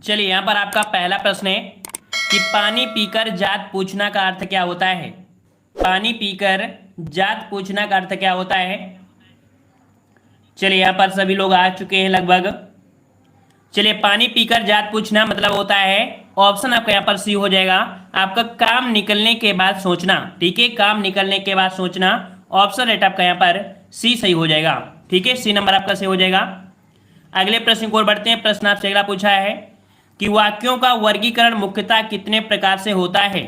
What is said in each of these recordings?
चलिए यहाँ पर आपका पहला प्रश्न है कि पानी पीकर जात पूछना का अर्थ क्या होता है। पानी पीकर जात पूछना का अर्थ क्या होता है। चलिए यहाँ पर सभी लोग आ चुके हैं लगभग। चलिए पानी पीकर जात पूछना मतलब होता है, ऑप्शन आपका यहाँ पर सी हो जाएगा, आपका काम निकलने के बाद सोचना। ठीक है, काम निकलने के बाद सोचना। ऑप्शन राइट आपका यहाँ पर सी सही हो जाएगा। ठीक है, सी नंबर आपका सही हो जाएगा। अगले प्रश्न की ओर बढ़ते हैं। प्रश्न आपसे अगला पूछा है कि वाक्यों का वर्गीकरण मुख्यतः कितने प्रकार से होता है।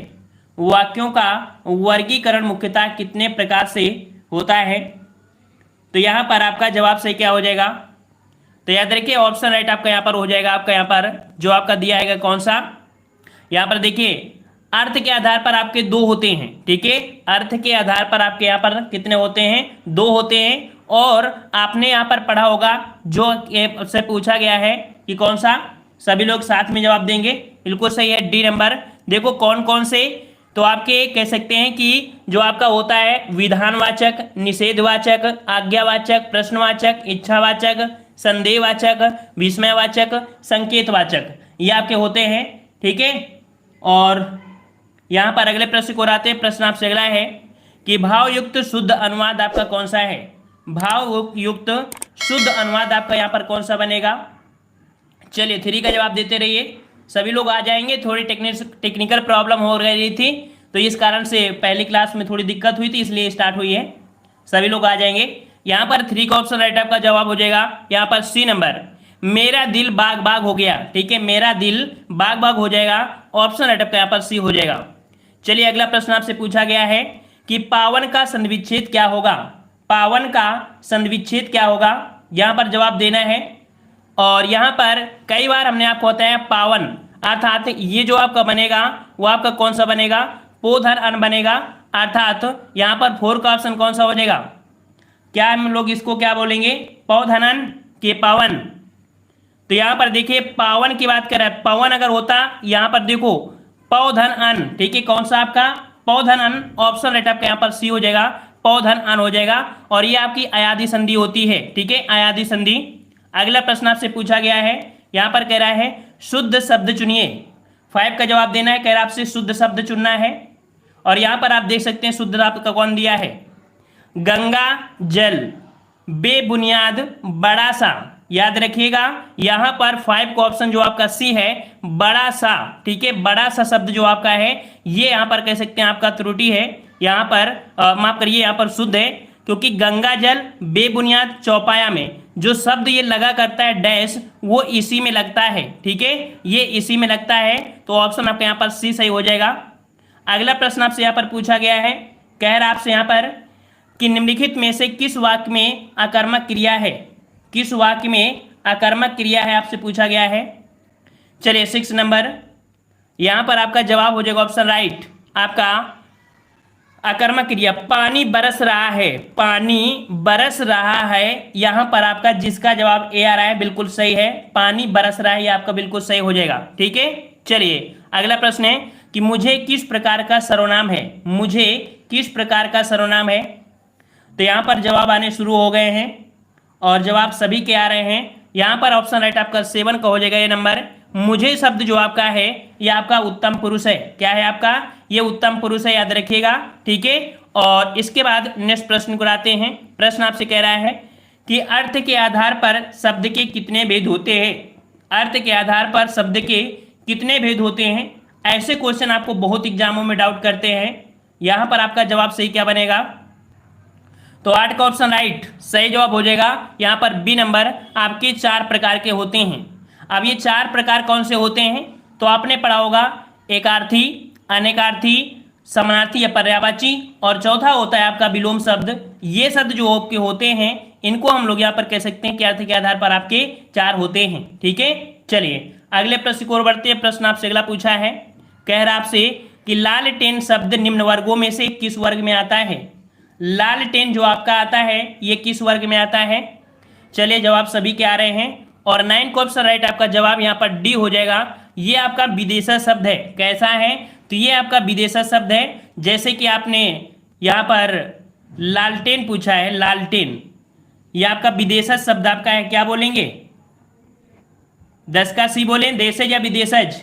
वाक्यों का वर्गीकरण मुख्यतः कितने प्रकार से होता है। तो यहाँ पर आपका जवाब सही क्या हो जाएगा। तो याद रखिए ऑप्शन राइट आपका यहाँ पर हो जाएगा। आपका यहाँ पर जो आपका दिया है कौन सा, यहाँ पर देखिए अर्थ के आधार पर आपके दो होते हैं। ठीक है, अर्थ के आधार पर आपके यहाँ पर कितने होते हैं, दो होते हैं। और आपने यहाँ पर पढ़ा होगा जो से पूछा गया है कि कौन सा, सभी लोग साथ में जवाब देंगे। बिल्कुल सही है, डी नंबर। देखो कौन कौन से, तो आपके कह सकते हैं कि जो आपका होता है विधानवाचक, निषेधवाचक, आज्ञावाचक, प्रश्नवाचक, इच्छावाचक, संदेहवाचक, विस्मयवाचक, संकेतवाचक, ये आपके होते हैं। ठीक है, और यहाँ पर अगले प्रश्न को आते हैं। प्रश्न आपसे अगला है कि भावयुक्त शुद्ध अनुवाद आपका कौन सा है। भावयुक्त शुद्ध अनुवाद आपका यहाँ पर कौन सा बनेगा। चलिए 3 का जवाब देते रहिए, सभी लोग आ जाएंगे। थोड़ी टेक्निकल प्रॉब्लम हो रही थी तो इस कारण से पहली क्लास में थोड़ी दिक्कत हुई थी, इसलिए स्टार्ट हुई है। सभी लोग आ जाएंगे। यहाँ पर 3 का ऑप्शन राइट आपका जवाब हो जाएगा यहाँ पर सी नंबर, मेरा दिल बाग बाग हो गया। ठीक है, मेरा दिल बाग बाग हो जाएगा। ऑप्शन राइट आपका यहाँ पर सी हो जाएगा। चलिए अगला प्रश्न आपसे पूछा गया है कि पावन का संधिविच्छेद क्या होगा। पावन का संधिविच्छेद क्या होगा, यहाँ पर जवाब देना है। और यहाँ पर कई बार हमने आपको बताया पावन अर्थात ये जो आपका बनेगा वो आपका कौन सा बनेगा, पोधन अन बनेगा। अर्थात यहाँ पर 4 का ऑप्शन कौन सा हो जाएगा, क्या हम लोग इसको क्या बोलेंगे, पौधनन के पावन। तो यहाँ पर देखिए पावन की बात कर रहा है, पवन अगर होता यहाँ पर देखो पौधन अन। ठीक है, कौन सा आपका पौधन अन। ऑप्शन राइट आपका यहाँ पर सी हो जाएगा, पौधन अन हो जाएगा। और ये आपकी अयादी संधि होती है। ठीक है, अयादी संधि। अगला प्रश्न आपसे पूछा गया है, यहाँ पर कह रहा है शुद्ध शब्द चुनिए। 5 का जवाब देना है, कह रहा है आपसे शुद्ध शब्द चुनना है। और यहाँ पर आप देख सकते हैं शुद्ध आपका कौन दिया है, गंगा जल, बेबुनियाद, बड़ा सा। याद रखिएगा यहाँ पर 5 का ऑप्शन जो आपका सी है, बड़ा सा। ठीक है, बड़ा सा शब्द जो आपका है ये यहाँ पर कह सकते हैं आपका त्रुटि है। यहाँ पर माफ करिए, यहाँ पर शुद्ध है, क्योंकि गंगा जल बेबुनियाद चौपाया में जो शब्द ये लगा करता है डैश, वो इसी में लगता है। ठीक है, ये इसी में लगता है। तो ऑप्शन आपका यहाँ पर सी सही हो जाएगा। अगला प्रश्न आपसे यहाँ पर पूछा गया है, कह रहा आपसे यहाँ पर कि निम्नलिखित में से किस वाक्य में आकर्मक क्रिया है। किस वाक्य में आकर्मक क्रिया है आपसे पूछा गया है। चलिए 6 नंबर, यहाँ पर आपका जवाब हो जाएगा ऑप्शन राइट आपका आकर्मक क्रिया, पानी बरस रहा है। पानी बरस रहा है, यहाँ पर आपका जिसका जवाब ए आ रहा है बिल्कुल सही है, पानी बरस रहा है, ये आपका बिल्कुल सही हो जाएगा। ठीक है, चलिए अगला प्रश्न है कि मुझे किस प्रकार का सर्वनाम है। मुझे किस प्रकार का सर्वनाम है। तो यहाँ पर जवाब आने शुरू हो गए हैं और जवाब सभी के आ रहे हैं। यहाँ पर ऑप्शन राइट आपका 7 का हो जाएगा ये नंबर। मुझे शब्द जो आपका है ये आपका उत्तम पुरुष है। क्या है आपका, ये उत्तम पुरुष है, याद रखिएगा। ठीक है, और इसके बाद नेक्स्ट प्रश्न को आते हैं। प्रश्न आपसे कह रहा है कि अर्थ के आधार पर शब्द के कितने भेद होते हैं। अर्थ के आधार पर शब्द के कितने भेद होते हैं। ऐसे क्वेश्चन आपको बहुत एग्जामों में डाउट करते हैं। यहाँ पर आपका जवाब सही क्या बनेगा, तो 8 का ऑप्शन राइट सही जवाब हो जाएगा। यहाँ पर बी नंबर आपके 4 प्रकार के होते हैं। अब ये 4 प्रकार कौन से होते हैं, तो आपने पढ़ा होगा एकार्थी, अनेकार्थी, समानार्थी या पर्यायवाची, और चौथा होता है आपका विलोम शब्द। ये शब्द जो आपके होते हैं इनको हम लोग यहाँ पर कह सकते हैं कि अर्थ के आधार पर आपके 4 होते हैं। ठीक है, चलिए अगले प्रश्न को बढ़ते हैं। प्रश्न आपसे अगला पूछा है, कह रहा आपसे कि लालटेन शब्द निम्न वर्गों में से किस वर्ग में आता है। लालटेन जो आपका आता है ये किस वर्ग में आता है। चलिए जवाब सभी के आ रहे हैं और 9 का ऑप्शन राइट आपका जवाब यहाँ पर डी हो जाएगा। ये आपका विदेशा शब्द है। कैसा है, तो ये आपका विदेशा शब्द है। जैसे कि आपने यहाँ पर लालटेन पूछा है, लालटेन ये आपका विदेशा शब्द आपका है, क्या बोलेंगे, 10 का सी बोलें, देशज या विदेशज।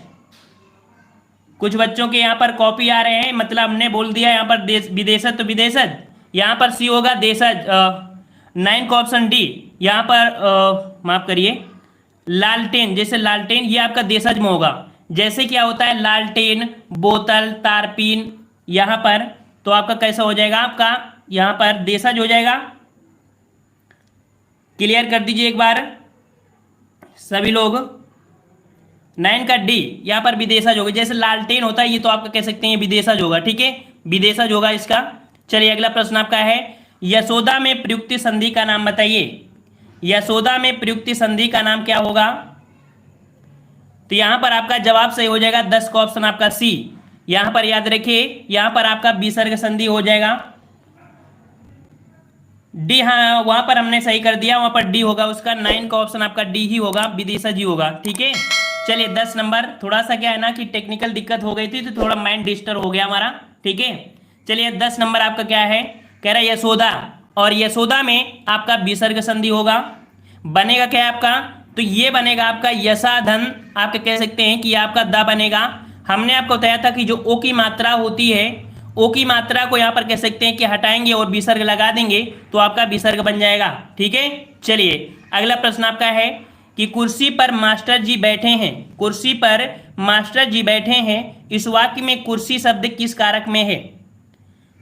कुछ बच्चों के यहाँ पर कॉपी आ रहे हैं, मतलब हमने बोल दिया यहाँ पर विदेशज तो विदेशज, यहाँ पर सी होगा देशज। 9 का ऑप्शन डी, यहाँ पर माफ करिए लालटेन, जैसे लालटेन ये आपका देशज में होगा। जैसे क्या होता है लालटेन, बोतल, तारपीन, यहाँ पर तो आपका कैसा हो जाएगा, आपका यहाँ पर देशज हो जाएगा। क्लियर कर दीजिए एक बार सभी लोग। 9 का डी यहाँ पर विदेशज होगा, जैसे लालटेन होता है ये तो आपका कह सकते हैं विदेशज होगा, ठीक है, विदेशज होगा इसका। चलिए अगला प्रश्न आपका है, यशोदा में प्रयुक्त संधि का नाम बताइए। यशोदा में प्रयुक्त संधि का नाम क्या होगा? तो यहां पर आपका जवाब सही हो जाएगा 10 का ऑप्शन आपका सी। यहां पर याद रखिए, यहां पर आपका विसर्ग संधि हो जाएगा डी। हाँ वहां पर हमने सही कर दिया, वहां पर डी होगा उसका। 9 का ऑप्शन आपका डी ही होगा, विदेशज ही होगा, ठीक है। चलिए 10 नंबर, थोड़ा सा क्या है ना कि टेक्निकल दिक्कत हो गई थी तो थोड़ा माइंड डिस्टर्ब हो गया हमारा, ठीक है। चलिए 10 नंबर आपका क्या है, कह रहा है यशोदा, और यशोदा में आपका विसर्ग संधि होगा। बनेगा क्या आपका, तो ये बनेगा आपका यशाधन, आप कह सकते हैं कि आपका द बनेगा। हमने आपको बताया था कि जो ओ की मात्रा होती है, ओ की मात्रा को यहाँ पर कह सकते हैं कि हटाएंगे और विसर्ग लगा देंगे तो आपका विसर्ग बन जाएगा, ठीक है। चलिए अगला प्रश्न आपका है कि कुर्सी पर मास्टर जी बैठे हैं। कुर्सी पर मास्टर जी बैठे हैं, इस वाक्य में कुर्सी शब्द किस कारक में है?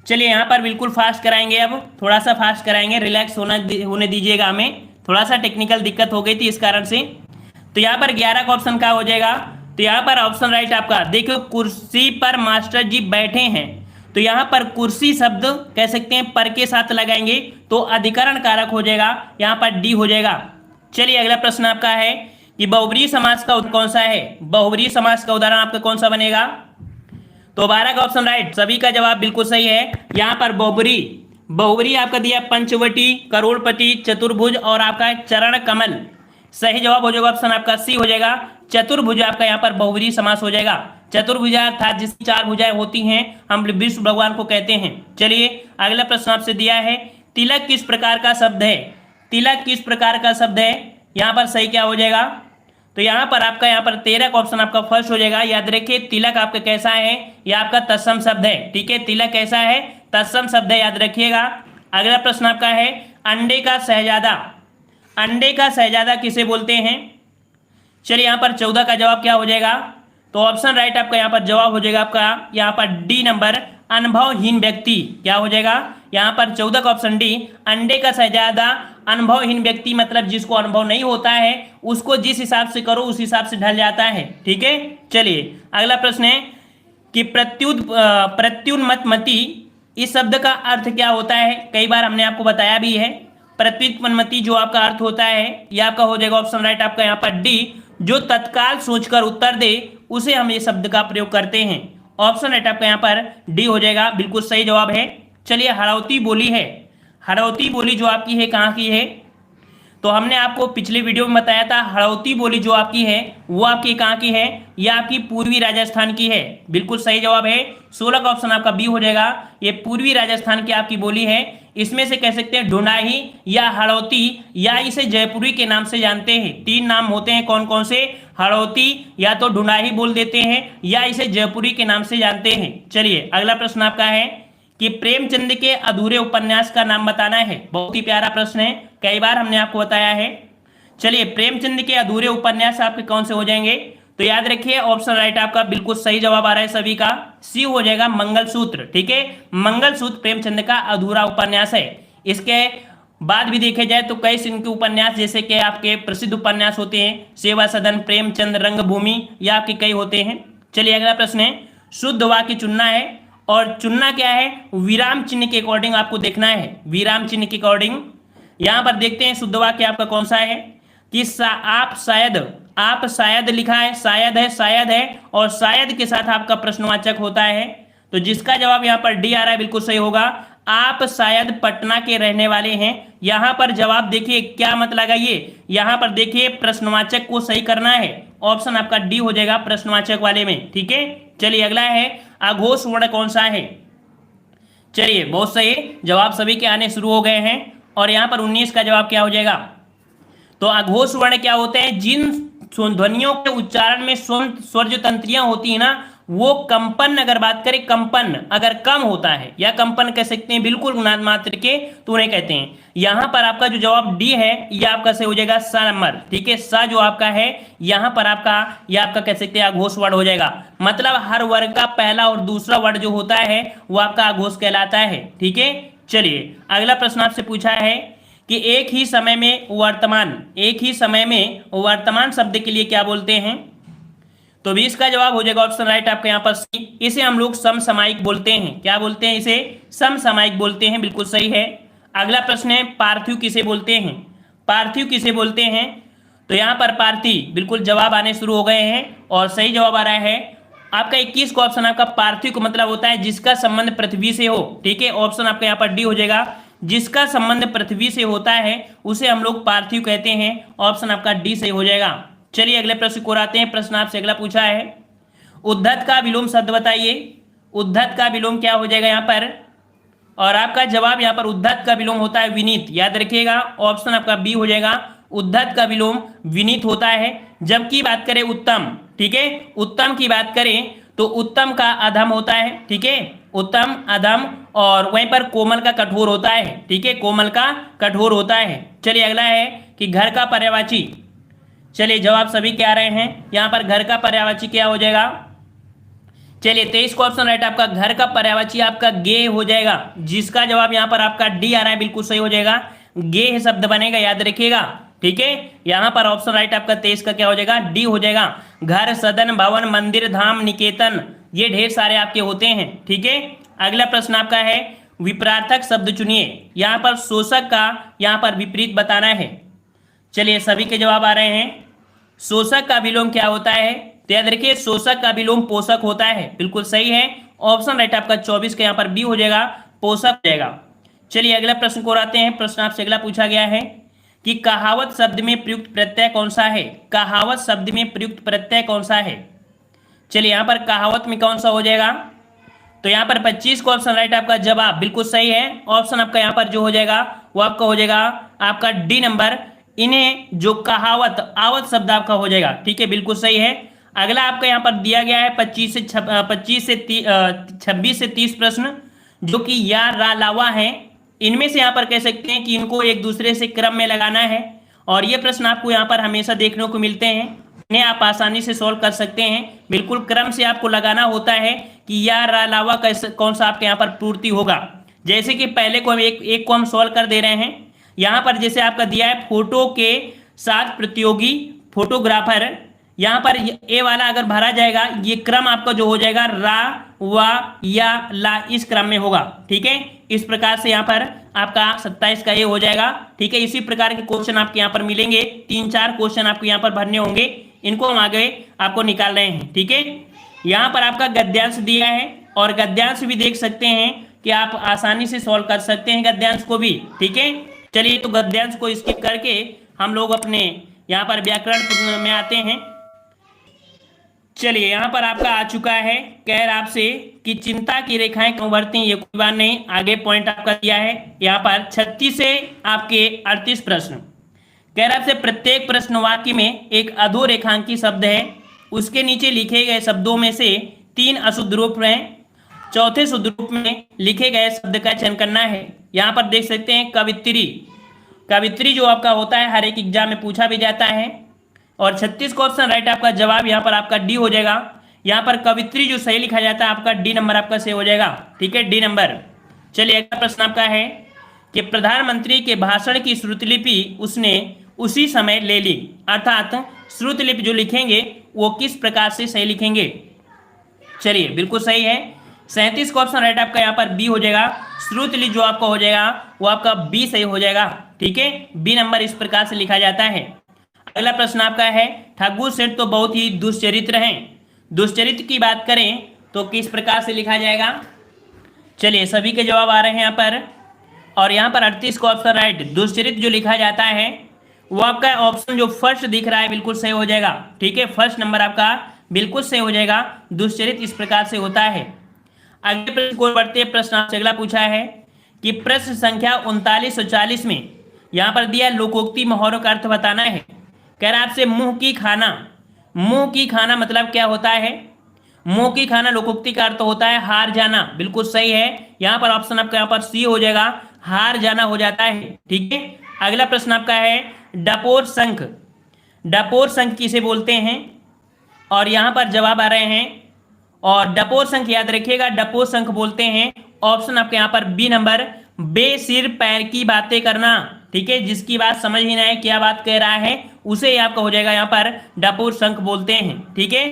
चलिए यहाँ पर बिल्कुल फास्ट कराएंगे, अब थोड़ा सा फास्ट कराएंगे, रिलैक्स होने दीजिएगा हमें, थोड़ा सा टेक्निकल दिक्कत हो गई थी इस कारण से। तो यहाँ पर 11 का ऑप्शन क्या हो जाएगा, तो यहाँ पर ऑप्शन राइट आपका देखो, कुर्सी पर मास्टर जी बैठे हैं, तो यहाँ पर कुर्सी शब्द कह सकते हैं पर के साथ लगाएंगे तो अधिकरण कारक हो जाएगा, यहाँ पर डी हो जाएगा। चलिए अगला प्रश्न आपका है कि बहुब्रीहि समास का कौन सा है? बहुब्रीहि समास का उदाहरण आपका कौन सा बनेगा? तो 12 का ऑप्शन राइट, सभी का जवाब बिल्कुल सही है। यहाँ पर बहुब्रीहि आपका दिया पंचवटी, करोड़पति, चतुर्भुज और आपका चरण कमल। सही जवाब हो जाएगा ऑप्शन आपका सी हो जाएगा, चतुर्भुज आपका यहाँ पर बहुब्रीहि समास हो जाएगा। चतुर्भुजा अर्थात जिसकी 4 भुजाएं होती हैं, हम विष्णु भगवान को कहते हैं। चलिए अगला प्रश्न आपसे दिया है, तिलक किस प्रकार का शब्द है? तिलक किस प्रकार का शब्द है? यहाँ पर सही क्या हो जाएगा, तो यहाँ पर आपका यहाँ पर 13 का ऑप्शन आपका फर्स्ट हो जाएगा। याद रखिए तिलक आपका कैसा है, यह आपका तत्सम शब्द है, ठीक है, तिलक कैसा है, तत्सम शब्द है, याद रखिएगा। अगला प्रश्न आपका है, अंडे का शहजादा। अंडे का शहजादा किसे बोलते हैं? चलिए यहाँ पर 14 का जवाब क्या हो जाएगा, तो ऑप्शन राइट आपका यहाँ पर जवाब हो जाएगा आपका यहाँ पर डी नंबर, अनुभवहीन व्यक्ति। क्या हो जाएगा यहाँ पर 14 का ऑप्शन डी, अंडे का शहजादा अनुभवहीन व्यक्ति, मतलब जिसको अनुभव नहीं होता है, उसको जिस हिसाब से करो उस हिसाब से ढल जाता है, ठीक है। चलिए अगला प्रश्न है कि प्रत्युन्मति, इस शब्द का अर्थ क्या होता है? कई बार हमने आपको बताया भी है। प्रत्युन्मति जो आपका अर्थ होता है यह आपका हो जाएगा ऑप्शन राइट आपका यहाँ पर डी, जो तत्काल सोचकर उत्तर दे उसे हम ये शब्द का प्रयोग करते हैं। ऑप्शन राइट आपका यहाँ पर डी हो जाएगा, बिल्कुल सही जवाब है। चलिए हड़ौती बोली है, हड़ौती बोली जो आपकी है कहाँ की है? तो हमने आपको पिछले वीडियो में बताया था, हड़ौती बोली जो आपकी है वो आपकी कहाँ की है? यह आपकी पूर्वी राजस्थान की है, बिल्कुल सही जवाब है। 16 का ऑप्शन आपका बी हो जाएगा, ये पूर्वी राजस्थान की आपकी बोली है। इसमें से कह सकते हैं ढूंढाही या हड़ौती, या इसे जयपुरी के नाम से जानते हैं। 3 नाम होते हैं, कौन कौन से? हड़ौती, या तो ढूंढाही बोल देते हैं, या इसे जयपुरी के नाम से जानते हैं। चलिए अगला प्रश्न आपका है कि प्रेमचंद के अधूरे उपन्यास का नाम बताना है। बहुत ही प्यारा प्रश्न है, कई बार हमने आपको बताया है। चलिए प्रेमचंद के अधूरे उपन्यास आपके कौन से हो जाएंगे? तो याद रखिए ऑप्शन राइट आपका बिल्कुल सही जवाब आ रहा है सभी का, सी हो जाएगा मंगलसूत्र, ठीक है। मंगलसूत्र प्रेमचंद का अधूरा उपन्यास है। इसके बाद भी देखे जाए तो कई इनके उपन्यास, जैसे कि आपके प्रसिद्ध उपन्यास होते हैं सेवा सदन, प्रेमचंद, रंगभूमि, या आपके कई होते हैं। चलिए अगला प्रश्न है, शुद्ध वाक्य चुनना है, और चुनना क्या है? विराम चिन्ह के अकॉर्डिंग आपको देखना है, विराम चिन्ह के अकॉर्डिंग। यहां पर देखते हैं शुद्ध वाक्य आपका कौन सा है कि आप शायद लिखा है, शायद है, और शायद के साथ आपका प्रश्नवाचक होता है। तो जिसका जवाब यहाँ पर डी आ रहा है बिल्कुल सही होगा, आप शायद पटना के रहने वाले हैं। यहाँ पर जवाब देखिए क्या मत लगाइए, यहाँ पर देखिए प्रश्नवाचक को सही करना है, ऑप्शन आपका डी हो जाएगा प्रश्नवाचक वाले में, ठीक है। चलिए अगला है, अघोष वर्ण कौन सा है? चलिए बहुत सही जवाब सभी के आने शुरू हो गए हैं, और यहाँ पर 19 का जवाब क्या हो जाएगा? तो अघोष वर्ण क्या होते हैं? जिन ध्वनियों के उच्चारण में स्वर जो तंत्रियां होती है ना, वो कंपन, अगर बात करें कंपन अगर कम होता है या कंपन कह सकते हैं बिल्कुल गुणांत मात्र के, तो उन्हें कहते हैं। यहां पर आपका जो जवाब डी है ये आपका सही हो जाएगा स नंबर। ठीक है, स जो आपका है यहां पर आपका ये आपका कह सकते हैं आघोष वर्ड हो जाएगा। मतलब हर वर्ग का पहला और दूसरा वर्ड जो होता है वो आपका आघोष कहलाता है। ठीक है, चलिए अगला प्रश्न आपसे पूछा है कि एक ही समय में वर्तमान शब्द के लिए क्या बोलते हैं? तो 20 का जवाब हो जाएगा ऑप्शन राइट आपका यहाँ पर सी। इसे हम लोग समसामयिक बोलते हैं। क्या बोलते हैं? इसे समसामयिक बोलते हैं। बिल्कुल सही है। अगला प्रश्न है पार्थिव किसे बोलते हैं? पार्थिव किसे बोलते हैं? तो यहाँ पर पार्थिव बिल्कुल जवाब आने शुरू हो गए हैं और सही जवाब आ रहा है आपका 21 का ऑप्शन। आपका पार्थिव का मतलब होता है जिसका संबंध पृथ्वी से हो। ठीक है, ऑप्शन आपका यहाँ पर डी हो जाएगा। जिसका संबंध पृथ्वी से होता है उसे हम लोग पार्थिव कहते हैं। ऑप्शन आपका डी सही हो जाएगा। चलिए अगले प्रश्न को आते हैं। प्रश्न आपसे अगला पूछा है उद्धत का विलोम शब्द बताइए। उद्धत का विलोम क्या हो जाएगा यहाँ पर? और आपका जवाब यहाँ पर उद्धत का विलोम होता है विनीत। याद रखिएगा, ऑप्शन आपका बी हो जाएगा। उद्धत का विलोम विनीत होता है। जबकि बात करें उत्तम, ठीक है, उत्तम की बात करें तो उत्तम का अधम होता है। ठीक है, उत्तम अधम, और वहीं पर कोमल का कठोर होता है। ठीक है, कोमल का कठोर होता है। चलिए अगला है कि घर का पर्यायवाची। चलिए जवाब सभी क्या आ रहे हैं यहाँ पर? घर का पर्यायवाची क्या हो जाएगा? चलिए 23 को ऑप्शन राइट आपका। घर का पर्यायवाची आपका गे हो जाएगा, जिसका जवाब यहाँ पर आपका डी आ रहा है। बिल्कुल सही हो जाएगा, गे शब्द बनेगा, याद रखिएगा। ठीक है, यहाँ पर ऑप्शन राइट आपका 23 का क्या हो जाएगा? डी हो जाएगा। घर, सदन, भवन, मंदिर, धाम, निकेतन, ये ढेर सारे आपके होते हैं। ठीक है, अगला प्रश्न आपका है विपरार्थक शब्द चुनिए। यहाँ पर शोषक का यहाँ पर विपरीत बताना है। चलिए सभी के जवाब आ रहे हैं। शोषक का विलोम क्या होता है? तो याद रखिए शोषक का विलोम पोषक होता है। बिल्कुल सही है, ऑप्शन राइट आपका 24 का यहाँ पर बी हो जाएगा, पोषक हो जाएगा। चलिए अगला प्रश्न को आते हैं। प्रश्न आपसे अगला पूछा गया है कि कहावत शब्द में प्रयुक्त प्रत्यय कौन सा है? कहावत शब्द में प्रयुक्त प्रत्यय कौन सा है? चलिए यहाँ पर कहावत में कौन सा हो जाएगा? तो यहाँ पर 25 को ऑप्शन राइट आपका जवाब बिल्कुल सही है। ऑप्शन आपका यहाँ पर जो हो जाएगा वो आपका हो जाएगा आपका डी नंबर। इन्हें जो कहावत आवत शब्द आपका हो जाएगा। ठीक है, बिल्कुल सही है। अगला आपका यहाँ पर दिया गया है 26 से 30 प्रश्न, जो कि या रा लावा है। इनमें से यहाँ पर कह सकते हैं कि इनको एक दूसरे से क्रम में लगाना है, और ये प्रश्न आपको यहाँ पर हमेशा देखने को मिलते हैं। इन्हें आप आसानी से सॉल्व कर सकते हैं। बिल्कुल क्रम से आपको लगाना होता है कि या रा लावा कैसे कौन सा आपके यहाँ पर पूर्ति होगा। जैसे कि पहले को हम एक को हम सॉल्व कर दे रहे हैं। यहाँ पर जैसे आपका दिया है फोटो के साथ प्रतियोगी फोटोग्राफर, यहाँ पर ए वाला अगर भरा जाएगा ये क्रम आपका जो हो जाएगा रा वा या ला, इस क्रम में होगा। ठीक है, इस प्रकार से यहाँ पर आपका 27 का ये हो जाएगा। ठीक है, इसी प्रकार के क्वेश्चन आपके यहाँ पर मिलेंगे। 3-4 क्वेश्चन आपको यहाँ पर भरने होंगे, इनको हम आगे आपको निकाल रहे हैं। ठीक है, यहाँ पर आपका गद्यांश दिया है और गद्यांश भी देख सकते हैं कि आप आसानी से सॉल्व कर सकते हैं गद्यांश को भी। ठीक है, चलिए तो गद्यांश को स्किप करके हम लोग अपने यहाँ पर व्याकरण में आते हैं। चलिए यहाँ पर आपका आ चुका है, कह रहा आपसे कि चिंता की रेखाएं क्यों बढ़ती हैं? ये कोई बात नहीं, आगे पॉइंट आपका दिया है यहाँ पर 36 से आपके 38 प्रश्न। कह रहा आपसे प्रत्येक प्रश्न वाक्य में एक अधोरेखांकी शब्द है, उसके नीचे लिखे गए शब्दों में से 3 अशुद्ध रूप हैं, चौथे शुद्ध रूप में लिखे गए शब्द का चयन करना है। यहाँ पर देख सकते हैं कवित्री। कवित्री जो आपका होता है हर एक एग्जाम में पूछा भी जाता है, और 36 का ऑप्शन राइट आपका जवाब यहाँ पर आपका डी हो जाएगा। यहाँ पर कवित्री जो सही लिखा जाता है आपका डी नंबर आपका सही हो जाएगा। ठीक है, डी नंबर। चलिए अगला प्रश्न आपका है कि प्रधानमंत्री के भाषण की श्रुतलिपि उसने उसी समय ले ली, अर्थात श्रुतलिपि जो लिखेंगे वो किस प्रकार से सही लिखेंगे? चलिए बिल्कुल सही है, 37 का ऑप्शन राइट आपका यहाँ पर बी हो जाएगा। श्रुतलिपि जो आपका हो जाएगा वो आपका बी सही हो जाएगा। ठीक है, बी नंबर इस प्रकार से लिखा जाता है। अगला प्रश्न आपका है ठग्गू सेठ तो बहुत ही दुष्चरित्र हैं। दुष्चरित्र की बात करें तो किस प्रकार से लिखा जाएगा? चलिए सभी के जवाब आ रहे हैं यहाँ पर, और यहाँ पर 38 का ऑप्शन राइट। दुष्चरित्र जो लिखा जाता है वो आपका ऑप्शन जो फर्स्ट दिख रहा है बिल्कुल सही हो जाएगा। ठीक है, फर्स्ट नंबर आपका बिल्कुल सही हो जाएगा। दुष्चरित्र इस प्रकार से होता है। अगले प्रश्न को बढ़ते प्रश्न आपसे अगला पूछा है कि प्रश्न संख्या 39 और 40 में यहाँ पर दिया लोकोक्ति मोहरों का अर्थ बताना है। कह रहा है आपसे मुंह की खाना। मुंह की खाना मतलब क्या होता है? मुंह की खाना लोकोक्ति का अर्थ होता है हार जाना। बिल्कुल सही है। यहां पर ऑप्शन आपका यहां पर सी हो जाएगा, हार जाना हो जाता है। ठीक है। अगला प्रश्न आपका है डपोर शंख। डपोर शंख किसे बोलते हैं? और यहां पर जवाब आ रहे हैं, और डपोर शंख याद रखिएगा, डपोर शंख बोलते हैं ऑप्शन आपके यहां पर बी नंबर, बेसिर पैर की बातें करना। ठीक है, जिसकी बात समझ ही ना है क्या बात कह रहा है, उसे ही आपका हो जाएगा यहां पर डपोर शंख बोलते हैं। ठीक है,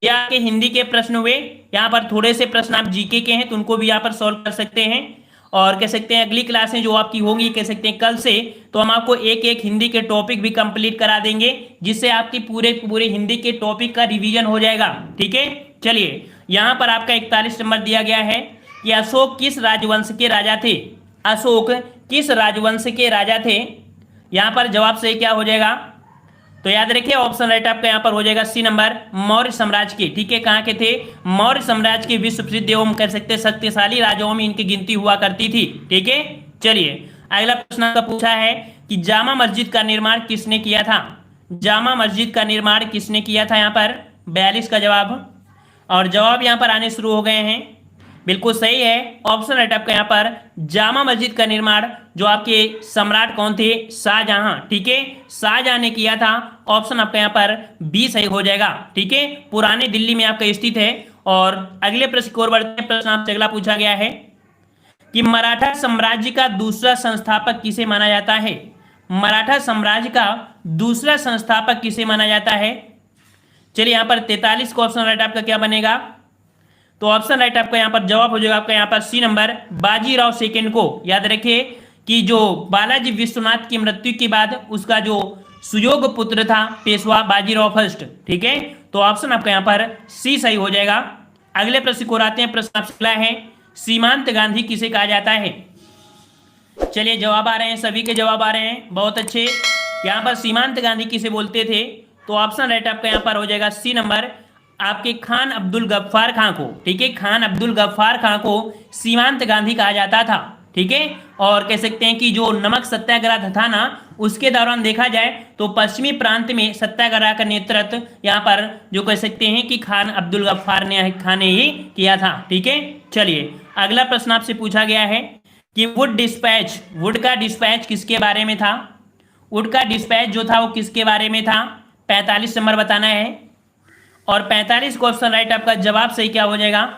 ये आपके हिंदी के प्रश्न हुए। यहाँ पर थोड़े से प्रश्न आप जीके के हैं तो उनको भी यहाँ पर सॉल्व कर सकते हैं। और कह सकते हैं अगली क्लासें जो आपकी होंगी, कह सकते हैं कल से, तो हम आपको एक एक हिंदी के टॉपिक भी कंप्लीट करा देंगे, जिससे आपकी पूरे हिंदी के टॉपिक का रिवीजन हो जाएगा। ठीक है, चलिए यहाँ पर आपका 41 नंबर दिया गया है कि अशोक किस राजवंश के राजा थे? अशोक किस राजवंश के राजा थे? यहाँ पर जवाब सही क्या हो जाएगा? तो याद रखिए ऑप्शन राइट आपका यहाँ पर हो जाएगा सी नंबर, मौर्य साम्राज्य के। ठीक है, कहाँ के थे? मौर्य साम्राज्य के विश्व प्रसिद्ध एवं कह सकते हैं शक्तिशाली राजाओं में इनकी गिनती हुआ करती थी। ठीक है, चलिए अगला प्रश्न आपका पूछा है कि जामा मस्जिद का निर्माण किसने किया था? जामा मस्जिद का निर्माण किसने किया था? यहाँ पर 42 का जवाब, और जवाब यहाँ पर आने शुरू हो गए हैं। बिल्कुल सही है, ऑप्शन राइट आपका यहाँ पर जामा मस्जिद का निर्माण जो आपके सम्राट कौन थे? शाहजहां। ठीक है, शाहजहां ने किया था। ऑप्शन आपका यहाँ पर बी सही हो जाएगा। ठीक है, पुराने दिल्ली में आपका स्थित है। और अगले प्रश्न की ओर बढ़ते हैं। प्रश्न आपसे अगला पूछा गया है कि मराठा साम्राज्य का दूसरा संस्थापक किसे माना जाता है? मराठा साम्राज्य का दूसरा संस्थापक किसे माना जाता है? चलिए यहाँ पर 43 का ऑप्शन राइट आपका क्या बनेगा? तो ऑप्शन राइट आपका यहाँ पर जवाब हो जाएगा आपका यहाँ पर सी नंबर, बाजीराव सेकंड को। याद रखिए कि जो बालाजी विश्वनाथ की मृत्यु के बाद उसका जो सुयोग पुत्र था पेशवा बाजीराव फर्स्ट। ठीक है, तो ऑप्शन आपका यहाँ पर सी सही हो जाएगा। अगले प्रश्न को आते हैं। प्रश्न आपसे अगला है, सीमांत गांधी किसे कहा जाता है? चलिए जवाब आ रहे हैं, सभी के जवाब आ रहे हैं, बहुत अच्छे। यहाँ पर सीमांत गांधी किसे बोलते थे? तो ऑप्शन राइट आपका यहाँ पर हो जाएगा सी नंबर, आपके खान अब्दुल गफ्फार खां को। ठीक है, खान अब्दुल गफ्फार खां को सीमांत गांधी कहा जाता था। ठीक है, और कह सकते हैं कि जो नमक सत्याग्रह था ना, उसके दौरान देखा जाए तो पश्चिमी प्रांत में सत्याग्रह का नेतृत्व यहाँ पर जो कह सकते हैं कि खान अब्दुल गफ्फार खान ने ही किया था। ठीक है, चलिए अगला प्रश्न आपसे पूछा गया है कि वुड डिस्पैच, वुड का डिस्पैच किसके बारे में था? वुड का डिस्पैच जो था वो किसके बारे में था? 45 नंबर बताना है। और 45 को ऑप्शन राइट आपका जवाब सही क्या हो जाएगा?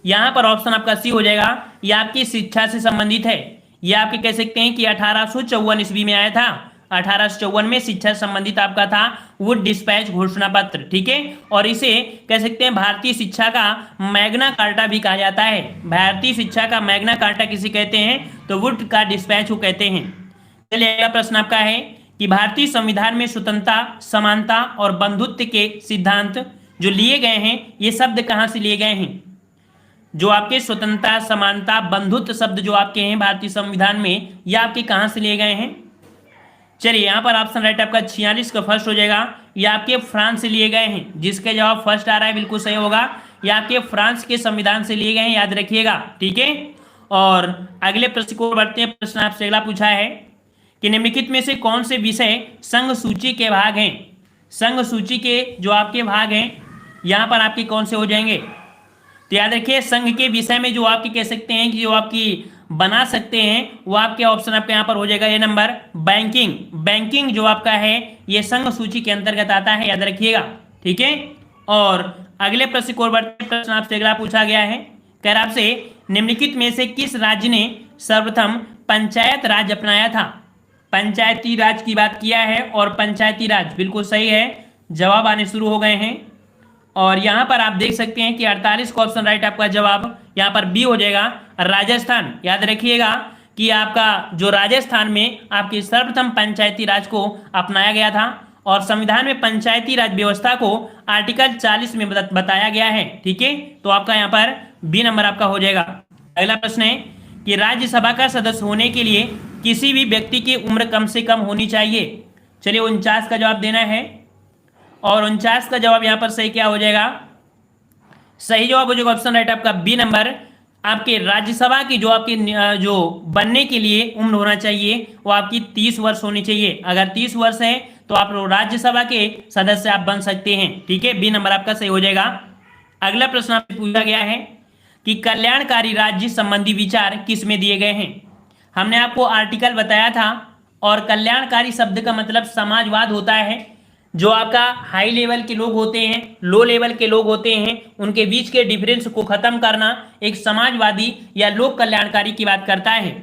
यहाँ पर ऑप्शन आपका सी हो जाएगा, यह आपकी शिक्षा से संबंधित है। यह आपके कह सकते हैं कि 1854 ईस्वी में आया था। 1854 में शिक्षा संबंधित आपका था वुड डिस्पैच घोषणा पत्र। ठीक है, और इसे कह सकते हैं भारतीय शिक्षा का मैग्ना कार्टा भी कहा जाता है। भारतीय शिक्षा का मैग्ना कार्टा किसे कहते हैं? तो वुड का डिस्पैच को कहते हैं। चलिए अगला प्रश्न आपका है कि भारतीय संविधान में स्वतंत्रता, समानता और बंधुत्व के सिद्धांत जो लिए गए हैं, ये शब्द कहाँ से लिए गए हैं? जो आपके स्वतंत्रता, समानता, बंधुत्व शब्द जो आपके हैं भारतीय संविधान में, ये आपके कहाँ से लिए गए हैं? चलिए यहाँ पर ऑप्शन राइट आपका 46 का फर्स्ट हो जाएगा। ये आपके फ्रांस से लिए गए हैं। जिसके जवाब फर्स्ट आ रहा है बिल्कुल सही होगा। ये आपके फ्रांस के संविधान से लिए गए हैं, याद रखिएगा। ठीक है, और अगले प्रश्न को बढ़ते हैं। प्रश्न आपसे अगला पूछा है कि निम्नलिखित में से कौन से विषय संघ सूची के भाग हैं? संघ सूची के जो आपके भाग हैं यहाँ पर आपके कौन से हो जाएंगे? तो याद रखिए संघ के विषय में जो आपकी कह सकते हैं कि जो आपकी बना सकते हैं वो आपके ऑप्शन आपके यहाँ पर हो जाएगा ए नंबर, बैंकिंग। बैंकिंग जो आपका है ये संघ सूची के अंतर्गत आता है, याद रखिएगा। ठीक है, और अगले प्रश्न को बढ़ते, प्रश्न आपसे अगला पूछा गया है, कह रहा आपसे निम्नलिखित में से किस राज्य ने सर्वप्रथम पंचायत राज अपनाया था? पंचायती राज की बात किया है, और पंचायती राज बिल्कुल सही है। जवाब आने शुरू हो गए हैं, और यहाँ पर आप देख सकते हैं कि 48 का ऑप्शन राइट आपका जवाब यहाँ पर बी हो जाएगा, राजस्थान। याद रखिएगा कि आपका जो राजस्थान में आपकी सर्वप्रथम पंचायती राज को अपनाया गया था, और संविधान में पंचायती राज व्यवस्था को आर्टिकल 40 में बताया गया है। ठीक है, तो आपका यहाँ पर बी नंबर आपका हो जाएगा। अगला प्रश्न है कि राज्यसभा का सदस्य होने के लिए किसी भी व्यक्ति की उम्र कम से कम होनी चाहिए। चलिए 49 का जवाब देना है, और 49 का जवाब यहाँ पर सही क्या हो जाएगा? सही जवाब हो जाएगा ऑप्शन राइट आपका बी नंबर, आपके राज्यसभा की जो आपकी जो बनने के लिए उम्र होना चाहिए वो आपकी 30 वर्ष होनी चाहिए। अगर 30 वर्ष है तो आप राज्यसभा के सदस्य आप बन सकते हैं। ठीक है, बी नंबर आपका सही हो जाएगा। अगला प्रश्न आपसे पूछा गया है कि कल्याणकारी राज्य संबंधी विचार किस में दिए गए हैं। हमने आपको आर्टिकल बताया था, और कल्याणकारी शब्द का मतलब समाजवाद होता है। जो आपका हाई लेवल के लोग होते हैं, लो लेवल के लोग होते हैं, उनके बीच के डिफरेंस को खत्म करना एक समाजवादी या लोक कल्याणकारी की बात करता है।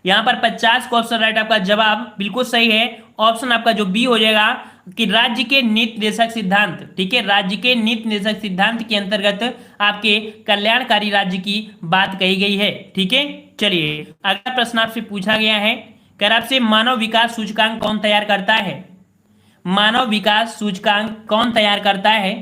यहाँ पर 50 का ऑप्शन राइट आपका जवाब बिल्कुल सही है। ऑप्शन आपका जो बी हो जाएगा कि राज्य के नीति निर्देशक सिद्धांत। ठीक है, राज्य के नीति निर्देशक सिद्धांत के अंतर्गत आपके कल्याणकारी राज्य की बात कही गई है। ठीक है, चलिए अगला प्रश्न आपसे पूछा गया है, कर आपसे मानव विकास सूचकांक कौन तैयार करता है। मानव विकास सूचकांक कौन तैयार करता है।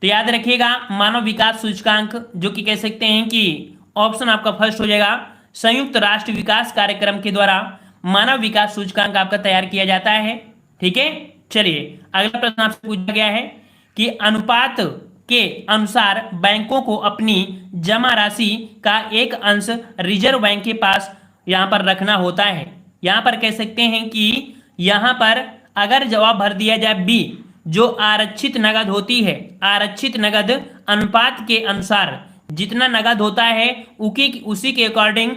तो याद रखिएगा, मानव विकास सूचकांक जो कि कह सकते हैं कि ऑप्शन आपका फर्स्ट हो जाएगा, संयुक्त राष्ट्र विकास कार्यक्रम के द्वारा मानव विकास सूचकांक आपका तैयार किया जाता है। ठीक है, चलिए अगला प्रश्न आपसे पूछा गया है कि अनुपात के अनुसार बैंकों को अपनी जमा राशि का एक अंश रिजर्व बैंक के पास यहां पर रखना होता है। यहां पर कह सकते हैं कि यहां पर अगर जवाब भर दिया जाए बी, जो आरक्षित नगद होती है, आरक्षित नगद अनुपात के अनुसार जितना नगद होता है उसी के अकॉर्डिंग